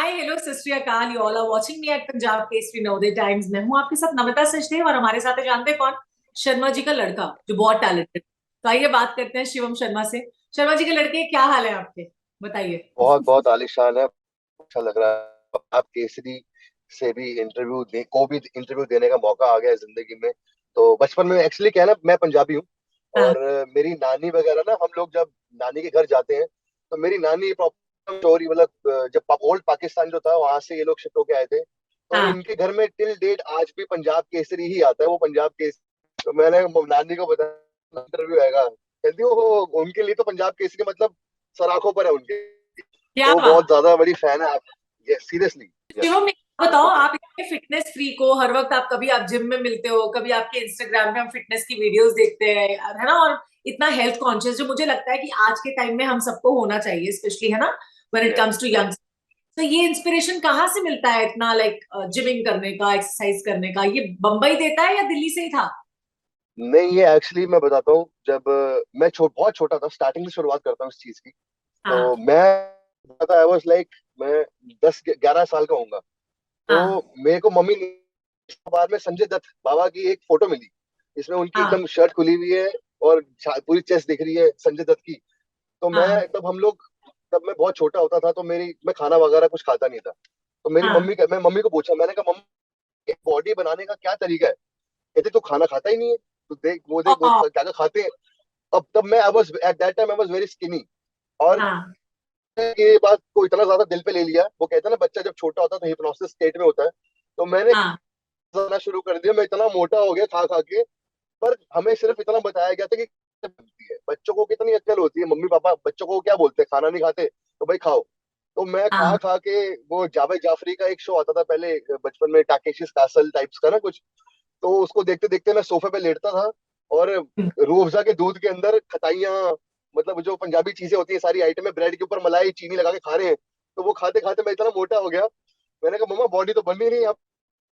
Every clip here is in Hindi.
Hi hello Sat Shri Akal, you all are watching me at Punjab Kesari Navodaya Times. मैं हूं आपके साथ नमिता सचदेव और हमारे साथ है, जानते हैं कौन? शर्मा जी का लड़का जो बहुत टैलेंटेड। तो आइए बात करते हैं शिवम शर्मा से। शर्मा जी के लड़के, क्या हाल है आपके? बताइए। बहुत बहुत आलीशान है। अच्छा लग रहा है। आप केसरी से भी इंटरव्यू देने का मौका आ गया है जिंदगी में। तो बचपन में एक्चुअली क्या है ना, मैं पंजाबी हूँ। हाँ। और मेरी नानी वगैरह ना, हम लोग जब नानी के घर जाते हैं तो मेरी नानी प्रॉपर स्टोरी, मतलब जब ओल्ड पाकिस्तान जो था वहां से ये लोग शिफ्ट होके आए थे, तो हाँ। इनके घर में टिल डेट आज भी पंजाब केसरी ही आता है, वो पंजाब केसरी। तो मैंने नानी को बताया इंटरव्यू आएगा, कहती वो उनके लिए तो पंजाब केसरी मतलब सराखों पर है उनके। क्या तो वो बहुत बात। ज्यादा बड़ी फैन है आप। ये सीरियसली। शिवम, एक बात बताओ, आप इतने फिटनेस फ्रीक हो, हर वक्त आप कभी आप जिम में मिलते हो, कभी आपके इंस्टाग्राम पे हम फिटनेस की वीडियोस देखते हैं, है ना? और इतना हेल्थ कॉन्शियस, जो मुझे लगता है कि आज के टाइम में हम सबको होना चाहिए, स्पेशली, है ना, when it comes to young. तो ये इंस्पिरेशन कहाँ से मिलता है इतना, लाइक जिमिंग करने का, एक्सरसाइज करने का? ये बम्बई देता है या दिल्ली से ही था? नहीं, ये एक्चुअली मैं बताता हूँ। जब मैं बहुत छोटा था, स्टार्टिंग से शुरुआत करता हूँ इस चीज की। तो हाँ। मैं आई वाज लाइक, मैं 10-11 साल का हूँगा। हाँ। तो मेरे को मम्मी ने बाद में संजय दत्त बाबा की एक फोटो मिली, इसमें उनकी हाँ। एकदम शर्ट खुली हुई है और पूरी चेस्ट दिख रही है संजय दत्त की। तो हाँ। तब मैं बहुत छोटा होता था, तो मैं खाना वगैरह कुछ खाता नहीं था। तो हाँ। मैं मम्मी को पूछा, मैंने कहा मम्मी, बॉडी बनाने का क्या तरीका है? कहते तू खाना खाता ही नहीं है, तू देख वो ओ, क्या क्या खाते हैं। अब तब मैं I was at that time I was very skinny. और हाँ। ये बात को इतना ज्यादा दिल पे ले लिया। वो कहते हैं ना, बच्चा जब छोटा होता है तो हिप्नोसिस स्टेट में होता है। तो मैंने हाँ। खाना शुरू कर दिया, मैं इतना मोटा हो गया खा खा के। पर हमें सिर्फ इतना बताया गया था कि कैसे बनती है, बच्चों को कितनी अक्ल होती है, मम्मी पापा बच्चों को क्या बोलते हैं, खाना नहीं खाते तो भाई खाओ। तो मैं खा हाँ। खा के, वो जावेद जाफरी का एक शो आता था पहले बचपन में, टाकेशिस कासल टाइप्स का ना कुछ। तो उसको देखते देखते मैं सोफे पे लेटता था और हम्म। रूह अफ़ज़ा के दूध के अंदर खटाइयाँ, मतलब जो पंजाबी चीजें होती है सारी आइटमें, ब्रेड के ऊपर मलाई चीनी लगा के खा रहे हैं। तो वो खाते खाते मैं इतना मोटा हो गया। मैंने कहा मम्मा, बॉडी तो बन ही नहीं, अब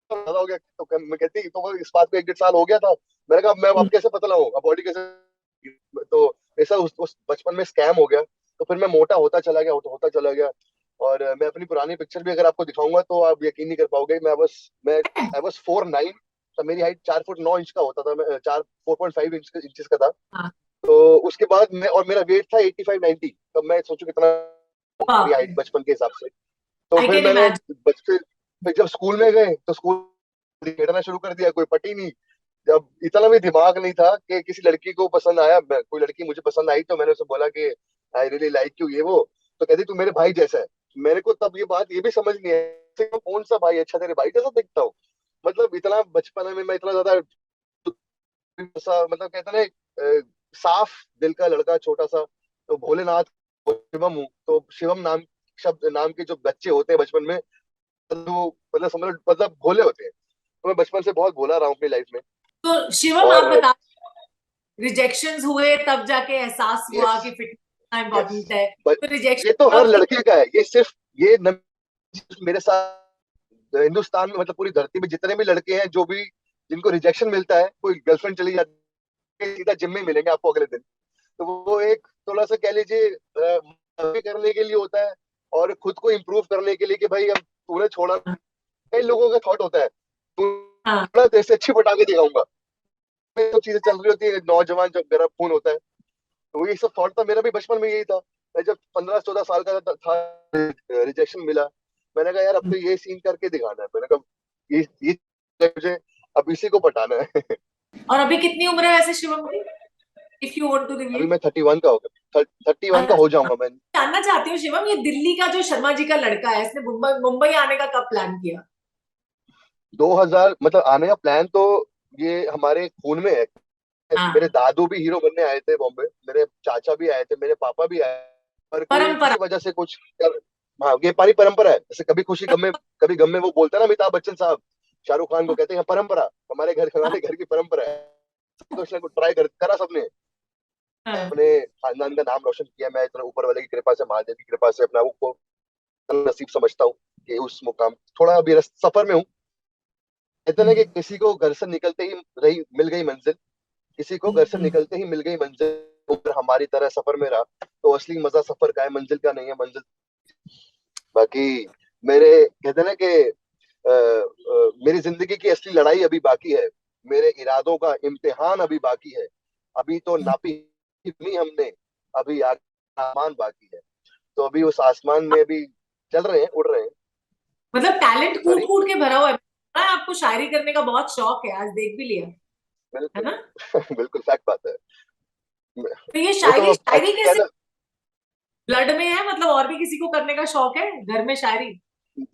ज्यादा हो गया। तो मैं कहती, तो वो इस बात को 1-1.5 साल हो गया था। मैंने कहा मैं अब कैसे पतला हूँ, अब बॉडी कैसे? तो ऐसा उस बचपन में स्कैम हो गया। तो फिर मैं मोटा होता चला गया। और मैं अपनी पुरानी पिक्चर भी अगर आपको दिखाऊंगा तो आप यकीन नहीं कर पाओगे। मैं आई वाज 4'9", तो मेरी हाइट 4 फुट 9 इंच का होता था, मैं 4 4.5 इंचेस का था। हाँ। तो उसके बाद मैं, और मेरा वेट था 85-90। तब मैं सोचू कितना मेरी हाइट बचपन के हिसाब से। तो आई फिर कैन मैंने इमेजिन। बच्चे फिर जब स्कूल में गए तो स्कूल खेलना शुरू कर दिया, कोई पटी नहीं। जब इतना भी दिमाग नहीं था कि किसी लड़की को पसंद आया, कोई लड़की मुझे पसंद आई तो मैंने उसे बोला कि आई रियली लाइक यू, ये वो। तो कहती तू मेरे भाई जैसा है। मेरे को तब ये भी समझ नहीं है कौन सा भाई अच्छा, तेरे भाई जैसा दिखता हूँ। मतलब इतना बचपन में मैं इतना ज्यादा मतलब कहते हैं ना, साफ दिल का लड़का छोटा सा। तो भोलेनाथ, शिवम हूँ। तो शिवम नाम के जो बच्चे होते हैं बचपन में, तो मतलब समझ लो, मतलब भोले होते हैं। तो मैं बचपन से बहुत भोला रहा हूँ अपनी लाइफ में। तो शिवम, आप और बता, रिजेक्शंस हुए तब जाके एहसास हुआ यस, कि फिटनेस यस, इंपॉर्टेंट है? बट तो ये तो रिजेक्शन हर कब थे? लड़के का है। ये सिर्फ ये न, मेरे साथ हिंदुस्तान में, मतलब पूरी धरती में जितने भी लड़के हैं, जो भी जिनको रिजेक्शन मिलता है, कोई गर्लफ्रेंड चली जाती है, सीधा जिम में मिलेंगे आपको अगले दिन। तो वो एक थोड़ा सा कह लीजिए करने के लिए होता है, और खुद को इम्प्रूव करने के लिए कि भाई अब तूने छोड़ा। कई लोगों का थॉट होता है, तू हाँ। छोड़ा तो ऐसे अच्छी पटा के दिखाऊंगा। तो चीजें चल रही होती है, नौजवान जब मेरा खून होता है। तो ये सब थॉट था, मेरा भी बचपन में यही था। मैं जब 15-14 साल का था, रिजेक्शन मिला। मैंने कहा यार, अब तो ये सीन करके दिखाना है। मैंने कहा ये मुझे अब इसी को पटाना है। और अभी कितनी उम्र है वैसे शिवम की, इफ यू वांट टू अभी रिवील? मैं 31 का हो गया, 31 का हो जाऊंगा मैं। जानना चाहती हूँ शिवम, ये दिल्ली का जो शर्मा जी का लड़का है, इसने मुंबई मुंबई आने का कब प्लान किया? 2000, मतलब आने का प्लान तो ये हमारे खून में है। मेरे हाँ। दादू भी हीरो बनने आए थे बॉम्बे, मेरे चाचा भी आए थे, मेरे पापा भी आए। पर कोई परंपरा। किसी वजह से कुछ हाँ, ये हमारी परंपरा है। जैसे कभी खुशी गम में, कभी गम में, वो बोलता है ना अमिताभ बच्चन साहब, शाहरुख खान को कहते हैं परंपरा। हमारे घर की परंपरा है। कुछ ना कुछ ट्राई करा सबने, हाँ। अपने खानदान का नाम रोशन किया। मैं इतना ऊपर वाले की कृपा से, महादेव की कृपा से, अपना आप को नसीब समझता हूँ कि उस मुकाम, थोड़ा अभी सफर में हूँ। कहते हैं ना कि किसी को घर से निकलते ही रही मिल गई मंजिल, किसी को घर से निकलते ही मिल गई मंजिल। ऊपर हमारी तरह सफर में रहा, तो असली मजा सफर का है, मंजिल का नहीं है। मंजिल बाकी मेरे कहते हैं ना कि मेरी जिंदगी की असली लड़ाई अभी बाकी है, मेरे इरादों का इम्तिहान अभी बाकी है, अभी तो नापी नहीं हमने, अभी आसमान बाकी है। तो अभी उस आसमान में अभी चल रहे हैं, उड़ रहे हैं। मतलब टैलेंट कूट सॉरी। कूट के भरा हुआ है। हाँ, आपको शायरी करने का बहुत शौक है, आज देख भी लिया। है बिल्कुल। ना? बिल्कुल फैक्ट बात है। तो ये वो तो शायरी अब शायरी एक्चुअली क्या है कैसे ना, ब्लड में है? मतलब और भी किसी को करने का शौक है घर में शायरी?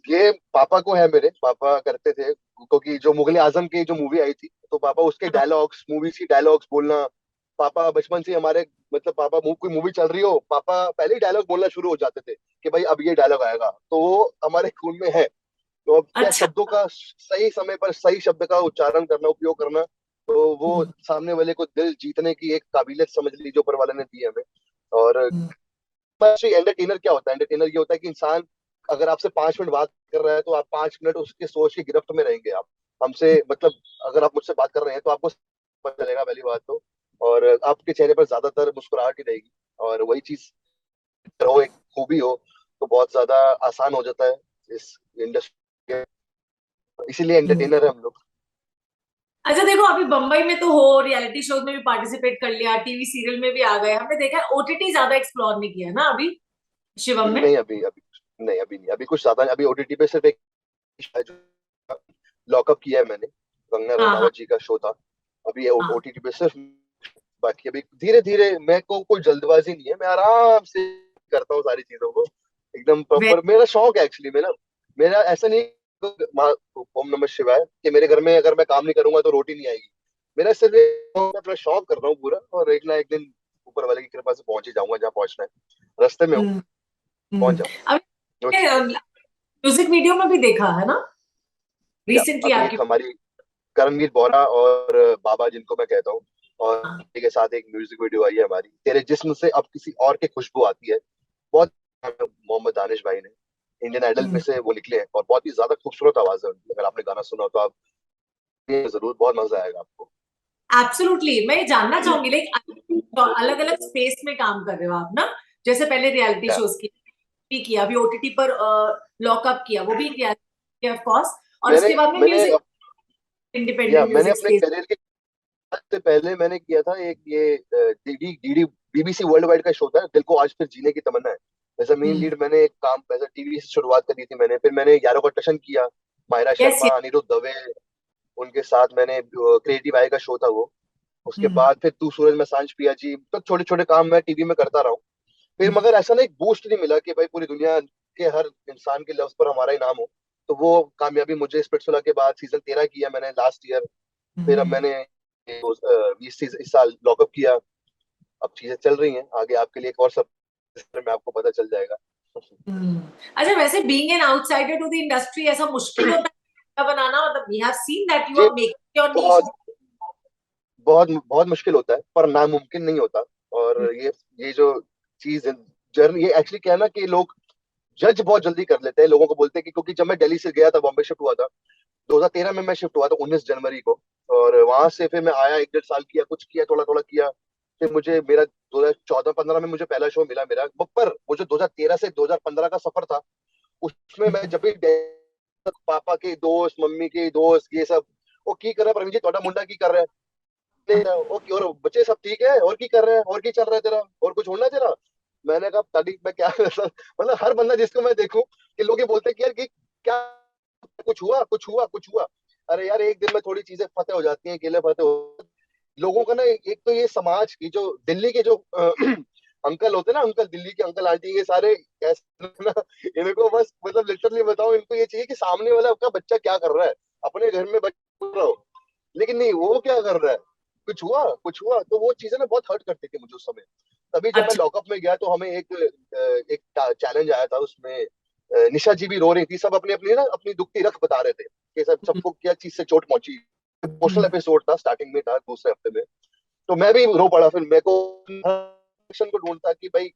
ये पापा को है, मेरे पापा करते थे, क्योंकि जो मुगले आजम की जो मूवी आई थी तो पापा उसके हाँ, डायलॉग्स, मूवीज की डायलॉग्स बोलना, पापा बचपन से ही हमारे, मतलब पापा कोई मूवी चल रही हो, पापा पहले ही डायलॉग बोलना शुरू हो जाते थे कि भाई अब ये डायलॉग आएगा, तो वो हमारे खून में है। तो अब क्या, अच्छा। शब्दों का सही समय पर सही शब्द का उच्चारण करना, उपयोग करना, तो वो हम्म, सामने वाले को दिल जीतने की एक काबिलियत समझ ली जो ऊपर वाले ने दी है हमें। और हम्म, एंटरटेनर क्या होता है? एंटरटेनर ये होता है कि इंसान अगर आपसे 5 मिनट बात कर रहा है तो आप 5 मिनट उसके सोच की गिरफ्त में रहेंगे। आप हमसे, मतलब अगर आप मुझसे बात कर रहे हैं तो आपको पता चलेगा पहली बात तो, और आपके चेहरे पर ज्यादातर मुस्कुराहट ही रहेगी। और वही चीज हो, एक खूबी हो, तो बहुत ज्यादा आसान हो जाता है इस इंडस्ट्री। इसीलिए हम्म। एंटरटेनर है हम लोग। अच्छा देखो, अभी बम्बई में तो हो, रियलिटी शोज में भी पार्टिसिपेट कर लिया, टीवी सीरियल में भी आ गए, हमने देखा है ओटीटी ज्यादा एक्सप्लोर नहीं किया ना अभी शिवम में। नहीं अभी अभी नहीं, अभी नहीं, अभी कुछ ज्यादा नहीं। अभी ओटीटी पे सिर्फ एक लॉकअप किया है मैंने, कंगना हाँ हाँ। रनावत जी का शो था। अभी ये हाँ, ओटीटी पे सिर्फ, बाकी अभी धीरे धीरे, मेरे को कोई जल्दबाजी नहीं है, मैं आराम से करता हूँ सारी चीजों को, एकदम वे- प्रॉपर। मेरा शौक है एक्चुअली, मेरा मेरा ऐसा नहीं, ओम नमः शिवाय, कि मेरे घर में अगर मैं काम नहीं करूंगा तो रोटी नहीं आएगी। मेरा सिर्फ मैं अपना शौक कर रहा हूँ पूरा, और एक ना एक दिन ऊपर वाले की कृपा से पहुंच ही जाऊंगा जहाँ पहुंचना है, रास्ते में हूँ, हम्म, पहुंच हम्म। जाऊंगा। जो चीज है, अभी म्यूजिक वीडियो में भी देखा है ना या रिसेंटली अभी आपकी? एक हमारी करमवीर बोरा और बाबा जिनको मैं कहता हूँ, और हाँ। के साथ एक म्यूजिक वीडियो आई है हमारी, तेरे जिस्म से अब किसी और की खुशबू आती है। बहुत, मोहम्मद दानिश भाई ने, इंडियन आइडल में हम्म। से वो निकले हैं, और बहुत ही ज्यादा खूबसूरत आवाज है उनकी। अगर आपने गाना सुना हो तो आप ये जरूर, बहुत मजा आएगा आपको। एब्सोल्युटली, मैं ये जानना चाहूंगी लाइक अलग अलग स्पेस में काम कर रहे हो आप ना? जैसे पहले रियलिटी या शोज की भी किया, अभी ओटीटी पर लॉकअप किया, वो भी किया ऑफ कोर्स, और मैंने उसके बाद में मैंने म्यूजिक, या इंडिपेंडेंट मैंने म्यूजिक अपने स्पेस। करियर के से पहले मैंने किया था एक, ये DD DD BBC world wide का शो था, दिल को आज फिर जीने की तमन्ना है। एज मेन हम्म। लीड मैंने एक काम, एज टीवी से शुरुआत करी थी मैंने, फिर मैंने यारों का टशन किया, मायरा यस शर्मा, यस। अनिरुद्ध दवे, उनके साथ मैंने क्रिएटिव आई का शो था वो। उसके हम्म, बाद फिर तू सूरज मैं सांझ पिया जी, तो छोटे छोटे काम मैं टीवी में करता रहा हूँ। फिर हम्म, मगर ऐसा ना एक बूस्ट नहीं मिला कि भाई पूरी दुनिया के हर इंसान के लफ्ज पर हमारा ही नाम हो। तो वो कामयाबी मुझे स्पिट्सविला के बाद सीजन 13 किया मैंने लास्ट ईयर। फिर अब हम्म, मैंने 20 इस साल लॉकअप किया। अब चीजें चल रही हैं आगे, आपके लिए एक और सब में आपको पता चल जाएगा। हम्म। अच्छा, वैसे being an outsider to the industry, ऐसा मुश्किल होता है बनाना? मतलब we have seen that you ये आर मेकिंग योर नीश। बहुत बहुत बहुत मुश्किल होता है, पर नामुमकिन नहीं होता। और ये जो चीज, जर्नी, ये एक्चुअली क्या है ना कि लोग जज बहुत जल्दी कर लेते हैं। लोगों को बोलते हैं कि, क्योंकि जब मैं दिल्ली से गया था, बॉम्बे शिफ्ट हुआ था 2013 में, मैं शिफ्ट हुआ था 19 जनवरी को। और वहां से फिर मैं आया, 1 डेढ़ साल किया, कुछ किया, थोड़ा थोड़ा किया। फिर मुझे मेरा 2014-15 में मुझे पहला शो मिला मेरा, पर वो जो 2013 से 2015 का सफर था, उसमें मैं जब भी पापा के दोस्त, मम्मी के दोस्त, ये सब, वो की कर रहा है प्रवीण जी, तोड़ा मुंडा की कर रहा है, ओके, और बच्चे सब ठीक है, और की कर रहे हैं, और की चल रहा है तेरा, और कुछ होना तेरा। मैंने कहा ताड़ी मैं क्या मतलब हर बंदा जिसको मैं देखूं कि लोग ये बोलते हैं कि यार कि क्या, कुछ हुआ, कुछ हुआ, कुछ हुआ। अरे यार, एक दिन में थोड़ी चीजें फतेह हो जाती हैं, केले फतेह हो। लोगों का ना, एक तो ये समाज की जो दिल्ली के जो अंकल होते हैं ना, अंकल, दिल्ली के अंकल आंटी, ये सारे कैसे ना, इनको बस मतलब लिटरली बताओ, इनको ये चाहिए कि सामने वाला आपका बच्चा क्या कर रहा है, अपने घर में बच्चा रहो, लेकिन नहीं, वो क्या कर रहा है, कुछ हुआ, कुछ हुआ। तो वो चीजें ना बहुत हर्ट करती थी मुझे उस समय। तभी जब मैं अच्छा। लॉकअप में गया तो हमें एक चैलेंज आया था उसमें। निशा जी भी रो रही थी, सब अपनी अपनी ना अपनी दुखती रख बता रहे थे कि सब हम्म, सबको क्या चीज से चोट पहुंची। इमोशनल हम्म, एपिसोड था, स्टार्टिंग में था, दूसरे हफ्ते में। तो मैं भी रो पड़ा। फिर मेरे को एक्शन को ढूंढता कि भाई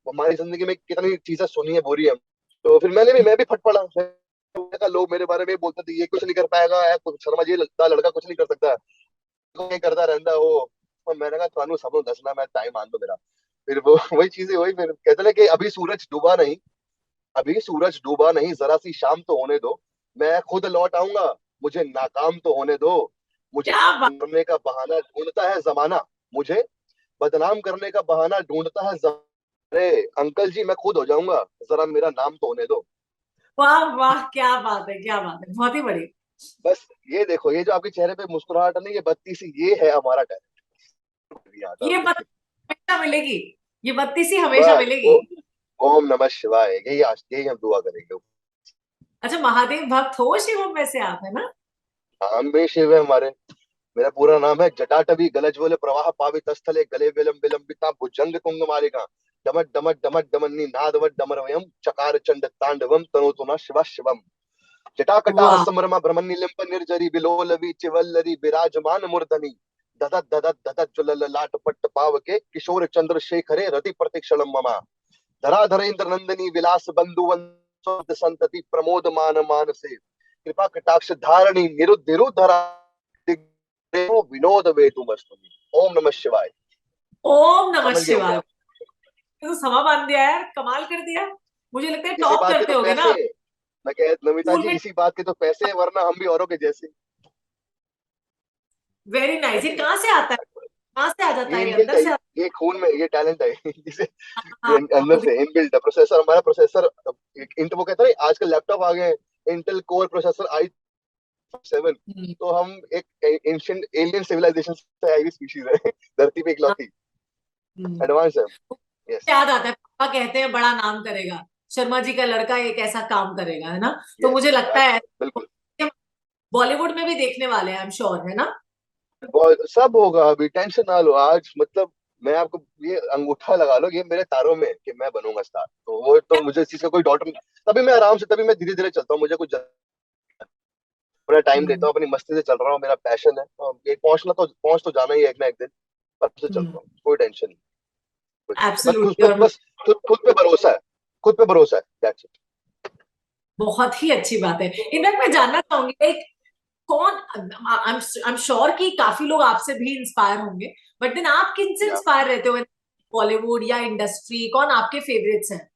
हमारी जिंदगी में कितनी चीजें सुनी है, बुरी है। तो फिर मैं भी फट पड़ा। मैंने कहा, लोग मेरे बारे में बोलते थे ये कुछ नहीं कर पाएगा, शर्मा जी लगता लड़का कुछ नहीं कर सकता, ये करता रहता है वो। और मैंने कहा थानू सब दसना, मैं टाइम मान दो मेरा। फिर वो वही चीजें हुई। फिर कहते ना कि अभी सूरज डूबा नहीं, अभी सूरज डूबा नहीं, जरा सी शाम तो होने दो, मैं खुद लौट आऊंगा, मुझे नाकाम तो होने दो। मुझे क्या बात। करने का बहाना ढूंढता है जमाना, मुझे बदनाम करने का बहाना ढूंढता है अरे अंकल जी मैं खुद हो जाऊंगा, जरा मेरा नाम तो होने दो। वाह वाह, क्या बात है, क्या बात है, बहुत ही बड़ी। बस ये देखो, ये जो आपके चेहरे पे मुस्कुराहट है ना, ये बत्ती सी, ये है हमारा टैलेंट आता ये है। बत्ती हमेशा मिलेगी, ये बत्ती सी हमेशा बस मिलेगी। ओम नमः शिवाय, यही आज यही हम दुआ करेंगे। अच्छा, महादेव भक्त हो शिवम में से आप, है ना? नाम भी शिव है हमारे। मेरा पूरा नाम है जटाटवी गलज्वल प्रवाह पावित स्थले गले विलंब विलंबिता भुजंग तुंग मालिका डमट डमट डमट डमन्नी नादवट डमरवयम चकार चंड तांडवम तनोतु न शिवा शिवम। जटाकटाह वाह। समरमा ब्रह्मनिलिम्ब निर्जरी बिलोलवि चिवल्लरी विराजमान मूर्धनि ददत ददत ददत ज्वलल लाट पट्ट पावके किशोर चंद्र शेखरे रति प्रतिक्षणम ममा धराधरेन्द्र नंदिनी विलास बंधु संतति प्रमोद मान मानसे कृपा कटाक्ष धारणी निरुद्धिरुधरा विनोद वेतुमस्तुति। ओम नमः शिवाय। ओम नमः समझ गए होंगे शिवाय। आप। तो समा बांध दिया यार, कमाल कर दिया। मुझे लगता है इसी टॉप बात के करते तो होगे ना पैसे आप हैं। मैं कह नमिता स्कूल जी में। इसी बात के तो पैसे हैं, वरना हम भी औरों के जैसे। वेरी है नाइस। ये कि नहीं? कहाँ से आता है, कहाँ से आ जाता ये है, ये इनबिल्ट अंदर है, से आता ये खून में, ये टैलेंट है जिसे है? अंदर से इनबिल्ट है। प्रोसेसर, हमारा प्रोसेसर इंट वो कहता है आजकल लैपटॉप आ गए हैं, इंटेल कोर प्रोसेसर i7। हम्म, तो हम एक एंशिएंट एलियन सिविलाइजेशन से आई हुई स्पीशीज है धरती पे हाँ, इकलौती। हम्म। एडवांस है। यस याद आता है, पापा कहते हैं बड़ा नाम करेगा, शर्मा जी का लड़का एक ऐसा काम करेगा, है ना? तो यस मुझे लगता बस है बिल्कुल। बॉलीवुड में भी देखने वाले हैं, आई एम श्योर, है ना? सब होगा, अभी टेंशन ना लो। आज मतलब मैं आपको ये अंगूठा लगा लो, ये मेरे तारों में है कि मैं बनूंगा स्टार, तो वो तो मुझे इस चीज का कोई डाउट नहीं। तभी मैं आराम से, तभी मैं धीरे धीरे चलता हूँ, मुझे कुछ अपना टाइम लेता हम्म, हूँ, अपनी मस्ती से चल रहा हूँ, मेरा पैशन है तो एक पहुंच तो जाना ही है एक ना एक दिन। तब से चल हम्म। रहा हूँ, कोई टेंशन नहीं। बस खुद एब्सोल्युटली। खुद और बस खुद पे भरोसा है, खुद पे भरोसा है, दैट्स इट। बहुत ही अच्छी बात है। इनफैक्ट मैं जानना चाहूंगी लाइक कौन, आई एम श्योर कि काफी लोग आपसे भी इंस्पायर होंगे, बट देन आप किन से या इंस्पायर रहते हो? बॉलीवुड या इंडस्ट्री, कौन आपके फेवरेट्स हैं?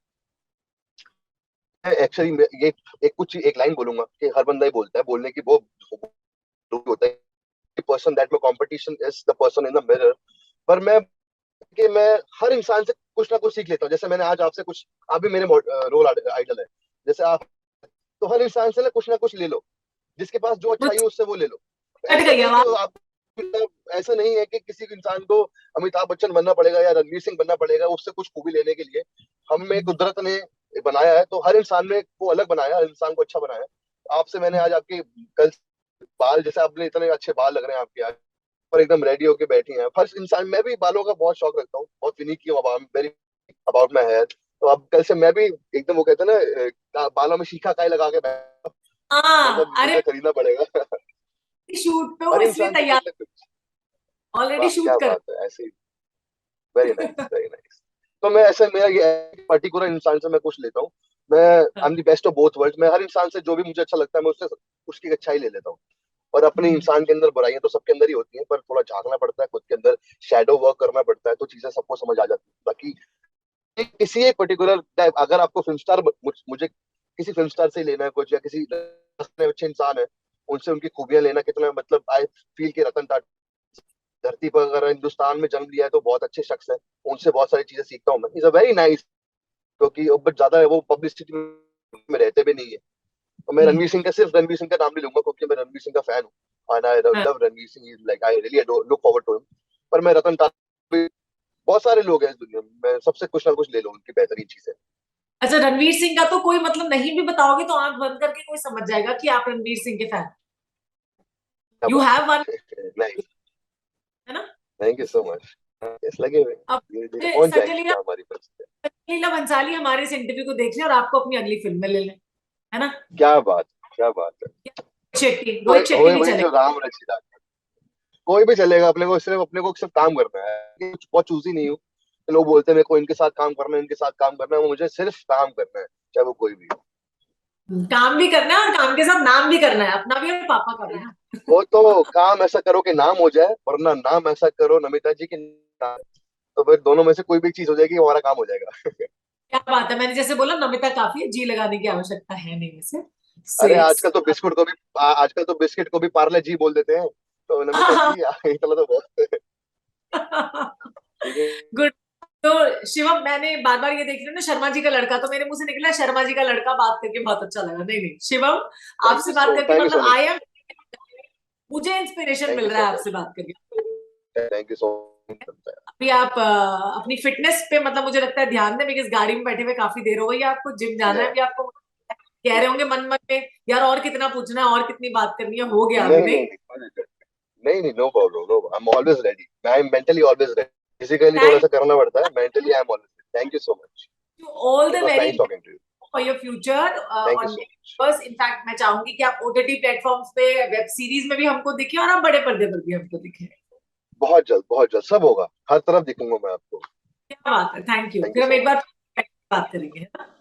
एक्चुअली ये एक लाइन बोलूंगा कि हर बंदा ही बोलता है, बोलने की वो होता है person that my competition is the person in the mirror. पर मैं हर इंसान से कुछ ना कुछ सीख लेता हूँ। जैसे मैंने आज आपसे कुछ, आप भी मेरे रोल आइडल है, जैसे आप। तो हर इंसान से ना कुछ ले लो, जिसके पास जो अच्छाई मुझ है उससे वो ले लो। कट ऐसा गई नहीं कि आवाज। आप, ऐसा नहीं है कि किसी इंसान को अमिताभ बच्चन बनना पड़ेगा या रणवीर सिंह बनना पड़ेगा उससे कुछ खूबी लेने के लिए। हम में कुदरत ने बनाया है, तो हर इंसान में को अलग बनाया, हर इंसान को अच्छा बनाया है। आपसे मैंने आज आपके कल बाल, जैसे आपने इतने अच्छे बाल लग रहे हैं आपके आज, पर एकदम रेडी होके बैठी हैं। हर इंसान, मैं भी बालों का बहुत शौक रखता हूँ, बहुत unique very about my hair. तो अब कल से मैं भी एकदम, वो कहते हैं ना बालों में शीखा काई लगा के हाँ, मतलब अरे मुझे खरीदना पड़ेगा शूट पे हो हर इसलिए इंसान से तैयार, कुछ ना कुछ। ऑलरेडी वाह शूट क्या कर। बात है, ऐसे ही। Very nice very nice. तो मैं ऐसे, मेरा ये पर्टिकुलर इंसान से मैं कुछ लेता हूँ। मैं I am the best of both world. मैं हर इंसान से जो भी मुझे अच्छा लगता है मैं उससे उसकी अच्छाई ले लेता हूँ। और अपने इंसान के अंदर बुराइयां तो सबके अंदर ही होती हैं, पर थोड़ा झांकना पड़ता है खुद के अंदर, शैडो वर्क करना पड़ता है, तो चीजें सबको समझ आ जाती है। बाकी किसी एक पर्टिकुलर टाइप, अगर आपको फिल्म स्टार, मुझे किसी फिल्म स्टार से ही लेना है कुछ, या किसी अच्छे इंसान है उनसे उनकी खूबियां लेना, कितना मतलब आई फील कि रतन टाटा धरती पर अगर हिंदुस्तान में जन्म लिया है तो बहुत अच्छे शख्स है, उनसे बहुत सारी चीजें सीखता हूँ मैं। इज अ वेरी नाइस, क्योंकि बट ज्यादा वो पब्लिसिटी में रहते भी नहीं है। तो मैं रणवीर सिंह का, सिर्फ रणवीर सिंह का नाम नहीं लूंगा क्योंकि मैं रणवीर सिंह का फैन हूँ, and I love Ranveer Singh, is like I really look forward to him. पर मैं रतन टाटा भी, बहुत सारे लोग हैं इस दुनिया में, मैं सबसे कुछ ना कुछ ले लूँ उनकी बेहतरीन चीजें। अच्छा, रणवीर सिंह का तो कोई मतलब नहीं भी बताओगे तो आंख बंद करके कोई समझ जाएगा कि आप रणवीर सिंह के फैन। क्या यू बात हैव वन, है नाइस। है ना? Thank you so much. इस लगे हुए अब धीरे धीरे मुझे पहुंच संजय जाएंगे लीला, जहाँ हमारी परिस्थिति। संजय लीला भंसाली हमारे इस इंटरव्यू को देख ले और आपको अपनी अगली फिल्म में ले लें, है ना? क्या बात, क्या बात है। शेट्टी, होए रोहित शेट्टी होए भी वही चले। जो राम रचिता। कोई भी चलेगा, अपने को सिर्फ काम करना है, कुछ बहुत चूजी नहीं हूँ। लोग बोलते हैं मेरे को इनके साथ काम करना है, इनके साथ काम करना है, वो मुझे सिर्फ काम करना है, चाहे वो कोई भी हो। काम भी करना है और काम के साथ नाम भी करना है, अपना भी और पापा का भी ना। वो तो काम ऐसा करो कि नाम हो जाए, वरना नाम ऐसा करो नमिता जी की नाम, तो फिर दोनों में से कोई भी चीज हो जाएगी, हमारा काम हो जाएगा क्या बात है, मैंने जैसे बोला नमिता काफी है, जी लगाने की आवश्यकता है नहीं वैसे। सो अरे यस। आजकल तो आजकल तो बिस्किट को भी पार्ले जी बोल देते हैं, तो नमिता जी इतना तो बहुत है। ठीक है। गुड। तो शिवम, मैंने बार बार ये देख रही हूँ ना शर्मा जी का लड़का, तो मेरे मुंह से निकला शर्मा जी का लड़का, बात करके बहुत अच्छा लगा। नहीं नहीं शिवम, आपसे बात करके थैंक यू सो मतलब आई मच। एम, मुझे इंस्पिरेशन थैंक मिल यू रहा सो है आपसे मच। बात करके। Thank you so much. अभी आप अपनी फिटनेस पे मतलब मुझे लगता है ध्यान दें, बिकॉज गाड़ी में बैठे हुए काफी देर हो गई है, आपको जिम जाना है, अभी आपको कह रहे होंगे मन मन में यार और कितना पूछना है, और कितनी बात करनी है, हो गया अभी नहीं नहीं। नहीं नहीं नहीं, no problem, no, I am always ready, I am mentally always ready. Physically थोड़ा थैंक सा करना पड़ता है, mentally I am always. Thank you so much. You, all the it was very nice talking to you. For your future thank you on so much. बस। इनफैक्ट मैं चाहूंगी कि आप ओटीटी प्लेटफॉर्म्स पे, वेब सीरीज में भी हमको दिखे, और आप बड़े पर्दे पर भी हमको दिखे। बहुत जल्द सब होगा, हर तरफ दिखूंगा मैं आपको। क्या बात है, थैंक यू। थैंक यू फिर हम सो एक मच। बार बात करेंगे, है ना।